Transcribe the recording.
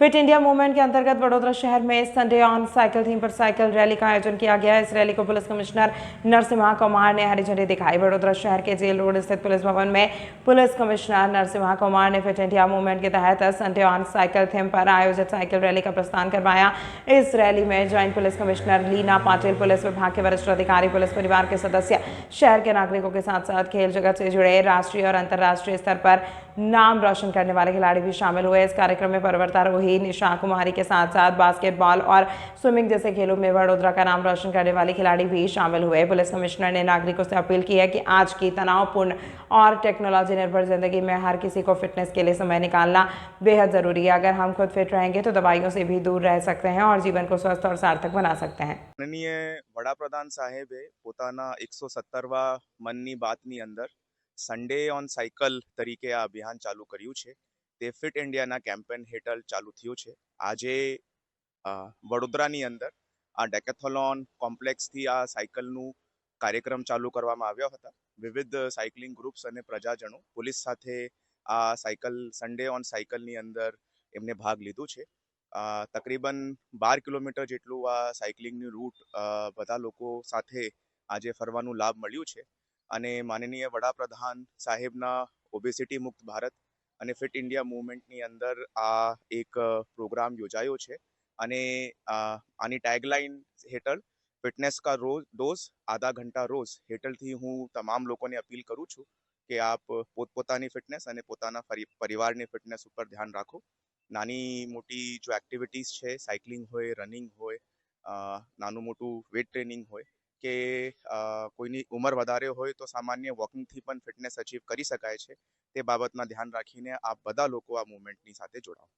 Fit India movement के अंतर्गत वडोदरा शहर में संडे ऑन साइकिल थीम पर साइकिल रैली का आयोजन किया गया। इस रैली को पुलिस कमिश्नर नरसिम्हा कुमार ने हरी झंडी दिखाई। वडोदरा शहर के जेल रोड स्थित पुलिस भवन में पुलिस कमिश्नर नरसिम्हा कुमार ने फिट इंडिया मूवमेंट के तहत संडे ऑन साइकिल थीम पर आयोजित साइकिल रैली का प्रस्थान करवाया। इस रैली में joint police commissioner Leena Patil, police विभाग के वरिष्ठ अधिकारी, पुलिस परिवार के सदस्य, शहर के नागरिकों के साथ साथ खेल जगत से जुड़े राष्ट्रीय और अंतर्राष्ट्रीय स्तर पर नाम रोशन करने वाले खिलाड़ी भी शामिल हुए। इस कार्यक्रम में पर्वतारोही निशा कुमारी के साथ साथ बास्केटबॉल और स्विमिंग जैसे खेलों में वडोदरा का नाम रोशन करने वाले खिलाड़ी भी शामिल हुए। पुलिस कमिश्नर ने नागरिकों से अपील की है कि आज की तनावपूर्ण और टेक्नोलॉजी निर्भर जिंदगी में हर किसी को फिटनेस के लिए समय निकालना बेहद जरूरी है। अगर हम खुद फिट रहेंगे तो दवाइयों से भी दूर रह सकते हैं और जीवन को स्वस्थ और सार्थक बना सकते हैं। માનનીય વડાપ્રધાન સાહેબે પોતાના 170વા મનની બાતની અંદર સન્ડે ઓન સાયકલ તરીકે આ અભિયાન ચાલુ કર્યું છે. તે ફિટ ઇન્ડિયાના કેમ્પેન હેઠળ ચાલુ થયું છે. આજે વડોદરાની અંદર આ ડેકેથોલોન કોમ્પ્લેક્સથી આ સાયકલનું કાર્યક્રમ ચાલુ કરવામાં આવ્યા હતા. વિવિધ સાયકલિંગ ગ્રુપ્સ અને પ્રજાજનો પોલીસ સાથે આ સાયકલ સન્ડે ઓન સાયકલની અંદર એમને ભાગ લીધું છે. તકરીબન 12 કિલોમીટર જેટલું આ સાયકલિંગની રૂટ બધા લોકો સાથે આજે ફરવાનું લાભ મળ્યું છે અને માનનીય વડાપ્રધાન સાહેબના ઓબેસિટી મુક્ત ભારત અને ફિટ ઇન્ડિયા મૂવમેન્ટની અંદર આ એક પ્રોગ્રામ યોજાયો છે અને આની ટેગલાઇન હેઠળ ફિટનેસ કા ડોઝ આધા ઘંટા રોજ હેઠળથી હું તમામ લોકોને અપીલ કરું છું કે આપ પોતપોતાની ફિટનેસ અને પોતાના પરિવારની ફિટનેસ ઉપર ધ્યાન રાખો. નાની મોટી જો એક્ટિવિટીઝ છે, સાયકલિંગ હોય, રનિંગ હોય, નાનું મોટું વેટ ટ્રેનિંગ હોય કે કોઈની ઉંમર વધારે હોય તો સામાન્ય વોકિંગથી પણ ફિટનેસ અચીવ કરી શકાય છે. તે બાબતમાં ધ્યાન રાખીને આપ બધા લોકો આ મૂવમેન્ટની સાથે જોડાઓ.